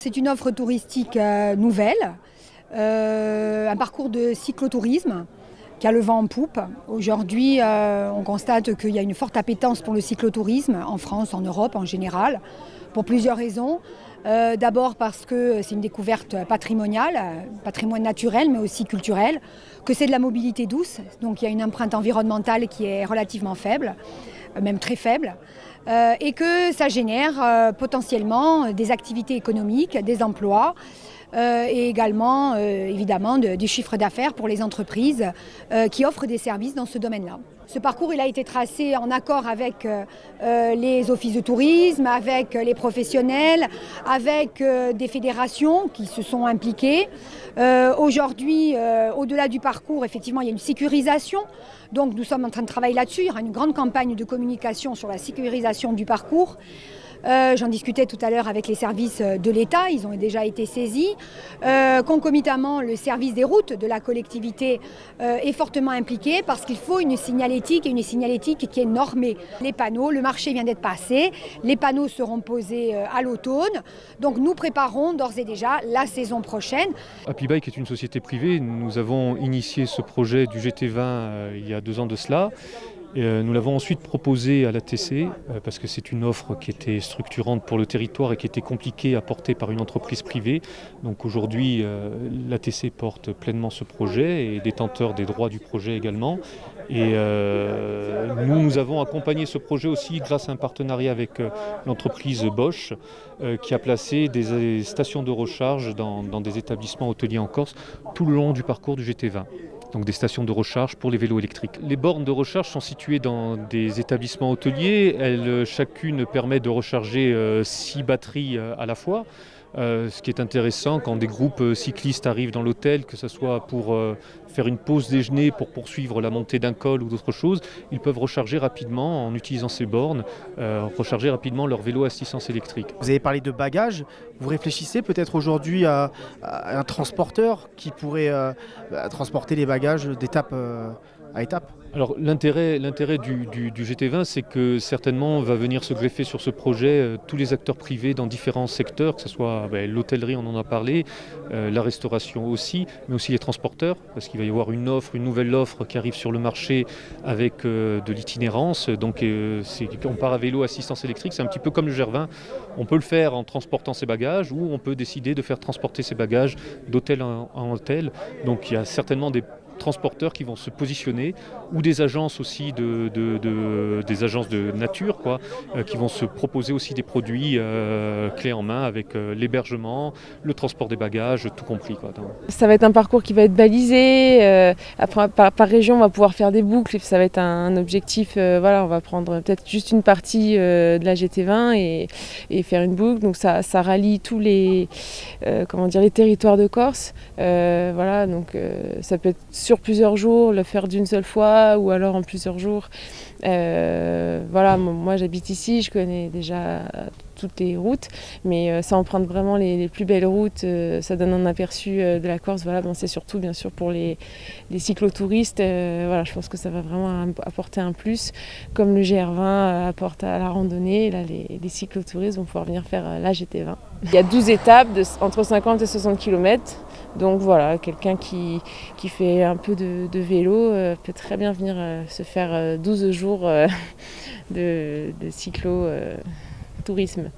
C'est une offre touristique nouvelle, un parcours de cyclotourisme qui a le vent en poupe. Aujourd'hui, on constate qu'il y a une forte appétence pour le cyclotourisme en France, en Europe en général, pour plusieurs raisons. D'abord parce que c'est une découverte patrimoniale, patrimoine naturel mais aussi culturel, que c'est de la mobilité douce, donc il y a une empreinte environnementale qui est relativement faible, même très faible, et que ça génère potentiellement des activités économiques, des emplois, et également évidemment du chiffre d'affaires pour les entreprises qui offrent des services dans ce domaine-là. Ce parcours il a été tracé en accord avec les offices de tourisme, avec les professionnels, avec des fédérations qui se sont impliquées. Aujourd'hui, au-delà du parcours, effectivement, il y a une sécurisation. Donc nous sommes en train de travailler là-dessus. Il y aura une grande campagne de communication sur la sécurisation du parcours. J'en discutais tout à l'heure avec les services de l'État, ils ont déjà été saisis. Concomitamment, le service des routes de la collectivité est fortement impliqué parce qu'il faut une signalétique, et une signalétique qui est normée. Les panneaux, le marché vient d'être passé, les panneaux seront posés à l'automne. Donc nous préparons d'ores et déjà la saison prochaine. Happy Bike est une société privée, nous avons initié ce projet du GT20 il y a 2 ans de cela. Nous l'avons ensuite proposé à l'ATC parce que c'est une offre qui était structurante pour le territoire et qui était compliquée à porter par une entreprise privée. Donc aujourd'hui, l'ATC porte pleinement ce projet et est détenteur des droits du projet également. Et nous avons accompagné ce projet aussi grâce à un partenariat avec l'entreprise Bosch qui a placé des stations de recharge dans des établissements hôteliers en Corse tout le long du parcours du GT20. Donc des stations de recharge pour les vélos électriques. Les bornes de recharge sont situées dans des établissements hôteliers. Chacune permet de recharger 6 batteries à la fois. Ce qui est intéressant quand des groupes cyclistes arrivent dans l'hôtel, que ce soit pour faire une pause déjeuner, pour poursuivre la montée d'un col ou d'autres choses, ils peuvent recharger rapidement en utilisant ces bornes, recharger rapidement leur vélo à assistance électrique. Vous avez parlé de bagages, vous réfléchissez peut-être aujourd'hui à un transporteur qui pourrait transporter les bagages d'étape à étape? Alors l'intérêt du GT20, c'est que certainement va venir se greffer sur ce projet tous les acteurs privés dans différents secteurs, que ce soit l'hôtellerie, on en a parlé, la restauration aussi, mais aussi les transporteurs, parce qu'il va y avoir une nouvelle offre qui arrive sur le marché avec de l'itinérance. Donc on part à vélo assistance électrique, c'est un petit peu comme le GR20. On peut le faire en transportant ses bagages ou on peut décider de faire transporter ses bagages d'hôtel en hôtel. Donc il y a certainement des transporteurs qui vont se positionner ou des agences aussi des agences de nature qui vont se proposer aussi des produits clés en main avec l'hébergement, le transport des bagages, tout compris. Ça va être un parcours qui va être balisé, après, par région on va pouvoir faire des boucles, ça va être un objectif, on va prendre peut-être juste une partie de la GT20 et faire une boucle, donc ça rallie tous les territoires de Corse, donc ça peut être sur plusieurs jours, le faire d'une seule fois ou alors en plusieurs jours. Moi j'habite ici, je connais déjà toutes les routes, mais ça emprunte vraiment les plus belles routes, ça donne un aperçu de la Corse. C'est surtout bien sûr pour les cyclotouristes, je pense que ça va vraiment apporter un plus, comme le GR20 apporte à la randonnée. Là, les cyclotouristes vont pouvoir venir faire la GT20. Il y a 12 étapes entre 50 et 60 km. Donc voilà, quelqu'un qui fait un peu de vélo peut très bien venir se faire 12 jours de cyclo-tourisme.